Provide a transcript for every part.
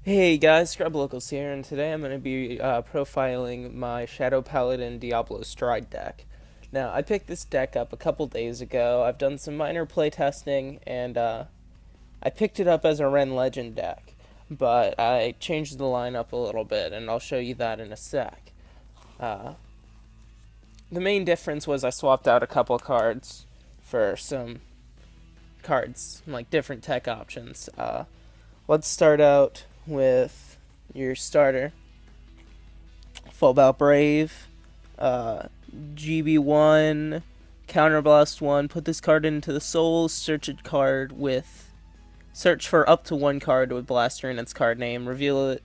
Hey guys, Scrub Locals here, and today I'm going to be profiling my Shadow Paladin Diablo Stride deck. Now, I picked this deck up a couple days ago. I've done some minor playtesting, and I picked it up as a Ren Legend deck, but I changed the lineup a little bit, and I'll show you that in a sec. Uh, the main difference was I swapped out a couple cards for some cards, like different tech options. Let's start out with your starter. Full Bout Brave, GB1, Counterblast 1. Put this card into the soul. Search for up to one card with Blaster in its card name. Reveal it.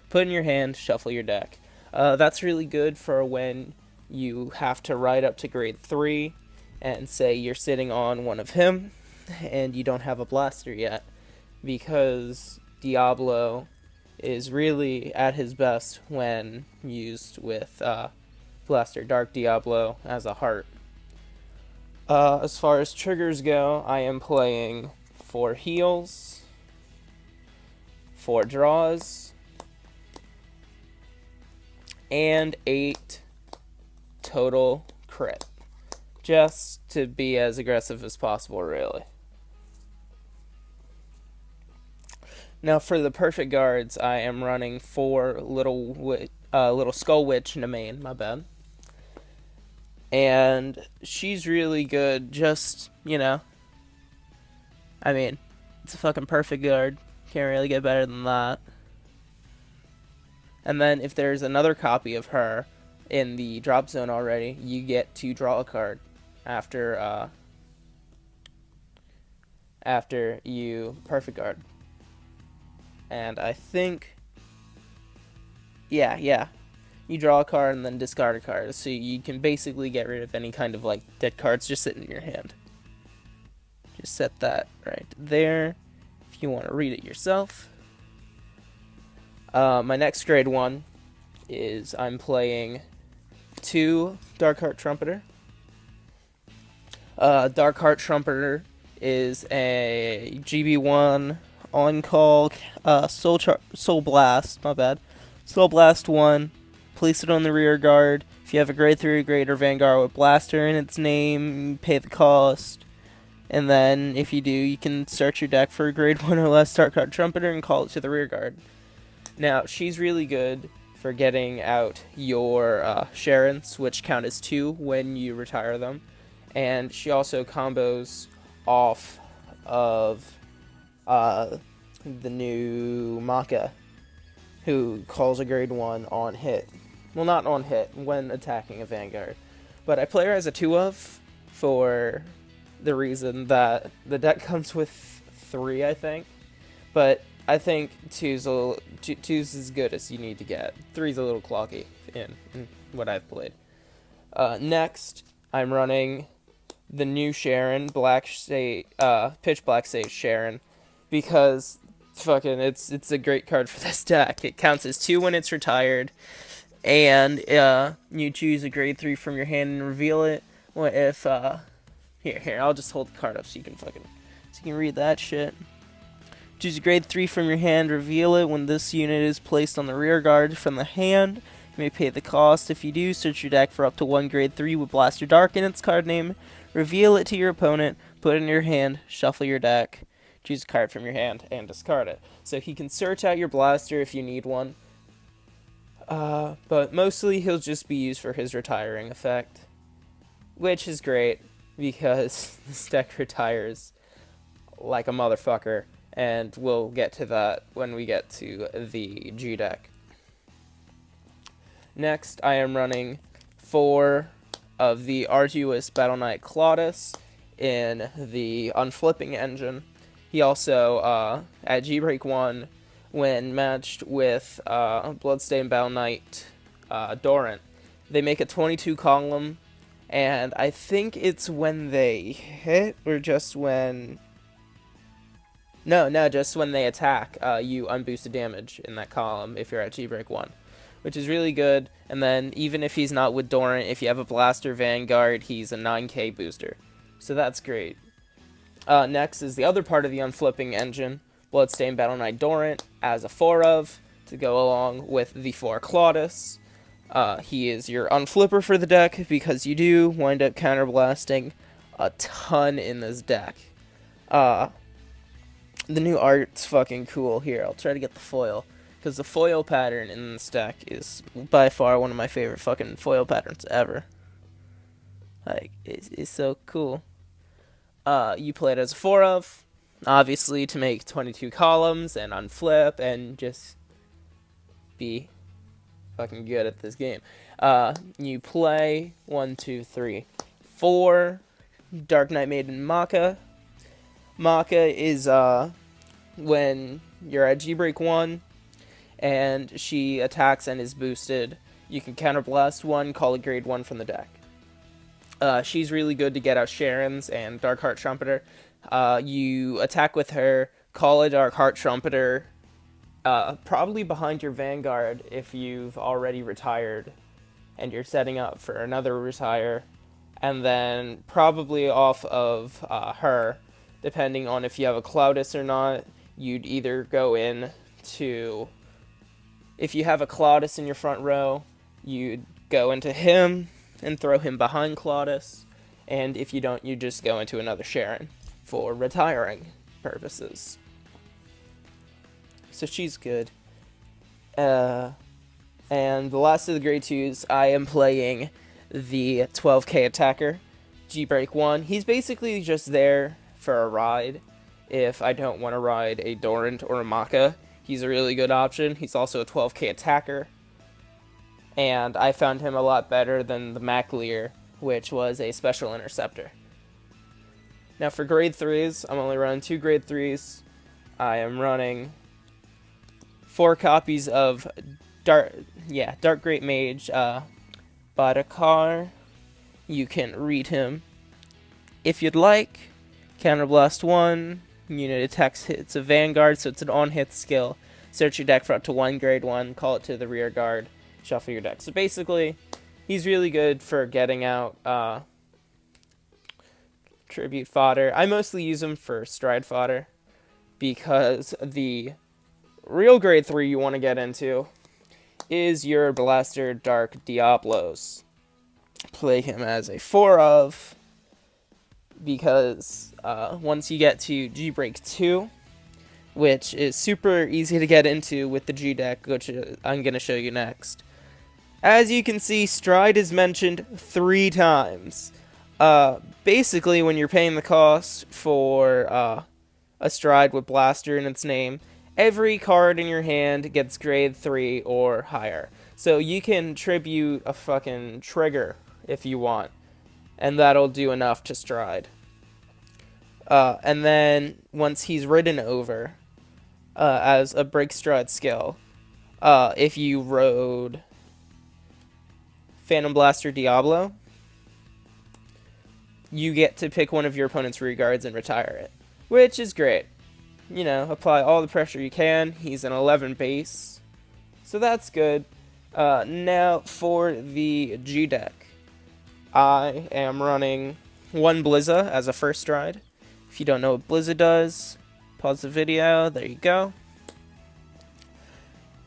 Put in your hand. Shuffle your deck. That's really good for when you have to ride up to grade 3 and say you're sitting on one of him and you don't have a Blaster yet, because Diablo is really at his best when used with Blaster Dark Diablo as a heart. As far as triggers go, I am playing 4 heals, 4 draws, and 8 total crit. Just to be as aggressive as possible, really. Now, for the perfect guards, I am running 4 little Skull Witch in the main, my bad. And she's really good, I mean, it's a fucking perfect guard. Can't really get better than that. And then if there's another copy of her in the drop zone already, you get to draw a card after you perfect guard. And I think, yeah, you draw a card and then discard a card, so you can basically get rid of any kind of like dead cards just sitting in your hand. Just set that right there if you want to read it yourself. My next grade 1 is I'm playing 2 Darkheart Trumpeter. Darkheart Trumpeter is a GB1 on call Soul Blast, my bad. Soul Blast 1. Place it on the rear guard. If you have a grade 3 or greater Vanguard with Blaster in its name, pay the cost. And then, if you do, you can search your deck for a grade 1 or less Darkheart Trumpeter and call it to the rear guard. Now, she's really good for getting out your Sharons, which count as 2 when you retire them. And she also combos off of the new Maka, who calls a grade 1 on hit. Well, not on hit, when attacking a Vanguard. But I play her as a 2-of for the reason that the deck comes with 3, I think. But I think 2's as good as you need to get. 3's a little cloggy in what I've played. Next, I'm running the new Sharon, Pitch Black Sage Sharon, because fucking it's a great card for this deck. It counts as 2 when it's retired, and you choose a grade 3 from your hand and reveal it. What if here, I'll just hold the card up so you can read that shit. Choose a grade 3 from your hand, reveal it. When this unit is placed on the rear guard from the hand, you may pay the cost. If you do, search your deck for up to 1 grade 3 with Blaster Dark in its card name. Reveal it to your opponent, put it in your hand, shuffle your deck, choose a card from your hand, and discard it. So he can search out your Blaster if you need one. But mostly he'll just be used for his retiring effect, which is great because this deck retires like a motherfucker, and we'll get to that when we get to the G deck. Next, I am running 4 of the Arduous Battle Knight Claudus in the Unflipping engine. He also, at G-Break 1, when matched with Bloodstained Battle Knight Dorant, they make a 22 column, and I think it's when they hit, or just when... No, just when they attack, you unboost the damage in that column if you're at G-Break 1, which is really good. And then even if he's not with Dorant, if you have a Blaster Vanguard, he's a 9k booster. So that's great. Next is the other part of the Unflipping engine, Bloodstained Battle Knight Dorant as a 4 of to go along with the 4 Claudus. He is your unflipper for the deck because you do wind up counterblasting a ton in this deck. The new art's fucking cool. Here, I'll try to get the foil, because the foil pattern in this deck is by far one of my favorite fucking foil patterns ever. Like, it's so cool. You play it as a 4 of, obviously to make 22 columns and unflip and just be fucking good at this game. You play 1, 2, 3, 4 Dark Knight Maiden Maka. Maka is when you're at G-Break 1 and she attacks and is boosted, you can counterblast 1, call a grade 1 from the deck. She's really good to get out Sharon's and Dark Heart Trumpeter. You attack with her, call a Dark Heart Trumpeter, probably behind your Vanguard if you've already retired and you're setting up for another retire, and then probably off of her, depending on if you have a Claudus or not, you'd either go in to... If you have a Claudus in your front row, you'd go into him and throw him behind Claudus, and if you don't, you just go into another Sharon for retiring purposes. So she's good. And the last of the grade 2s, I am playing the 12k attacker, G-Break 1. He's basically just there for a ride. If I don't want to ride a Dorant or a Maka, he's a really good option. He's also a 12k attacker, and I found him a lot better than the Maclear, which was a special interceptor. Now for grade 3s, I'm only running 2 grade 3s. I am running 4 copies of Dark Great Mage Badakar. You can read him if you'd like. Counterblast 1, unit attacks hits a Vanguard, so it's an on-hit skill. Search your deck for up to 1 grade 1, call it to the rear guard, shuffle your deck. So basically, he's really good for getting out tribute fodder. I mostly use him for stride fodder, because the real grade 3 you want to get into is your Blaster Dark Diablos. Play him as a 4 of, because once you get to G-Break 2, which is super easy to get into with the G deck, which I'm going to show you next. As you can see, stride is mentioned 3 times. Basically, when you're paying the cost for a stride with Blaster in its name, every card in your hand gets grade 3 or higher. So you can tribute a fucking trigger if you want, and that'll do enough to stride. And then once he's ridden over, as a break stride skill, if you rode Phantom Blaster Diablo, you get to pick one of your opponent's rear guards and retire it, which is great. You know, apply all the pressure you can. He's an 11 base, so that's good. Now for the G deck, I am running 1 Blizza as a first stride. If you don't know what Blizza does, pause the video. There you go.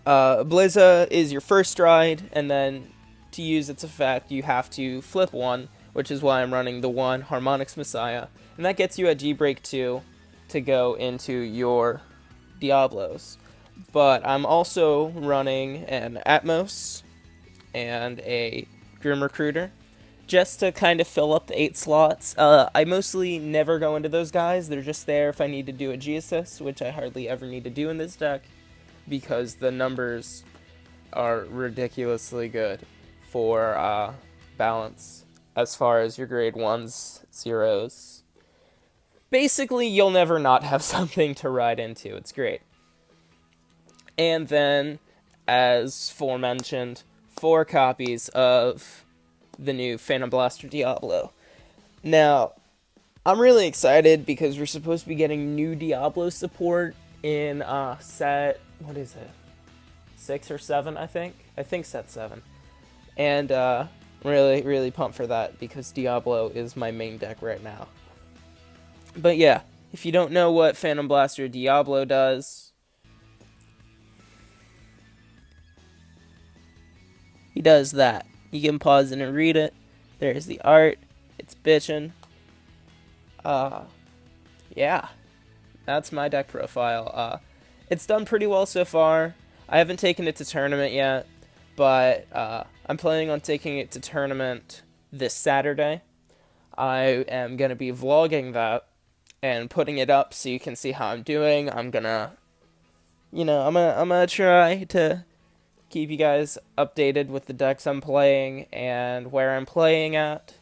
Blizza is your first stride, and then to use its effect, you have to flip 1, which is why I'm running the 1 Harmonics Messiah, and that gets you at G-Break 2 to go into your Diablos. But I'm also running an Atmos and a Grim Recruiter, just to kind of fill up the 8 slots. I mostly never go into those guys. They're just there if I need to do a G-Assist, which I hardly ever need to do in this deck, because the numbers are ridiculously good for balance as far as your grade 1s, 0s. Basically, you'll never not have something to ride into. It's great. And then, as aforementioned, 4 copies of the new Phantom Blaster Diablo. Now, I'm really excited because we're supposed to be getting new Diablo support in set, what is it, 6 or 7, I think set 7. And really, really pumped for that, because Diablo is my main deck right now. But yeah, If you don't know what Phantom Blaster Diablo does, he does that. You can pause it and read it. There's the art. It's bitchin'. Yeah, that's my deck profile. It's done pretty well so far. I haven't taken it to tournament yet, but I'm planning on taking it to tournament this Saturday. I am gonna be vlogging that and putting it up so you can see how I'm doing. I'm gonna try to keep you guys updated with the decks I'm playing and where I'm playing at.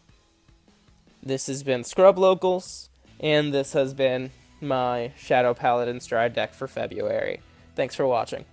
This has been Scrub Locals, and this has been my Shadow Paladin Stride deck for February. Thanks for watching.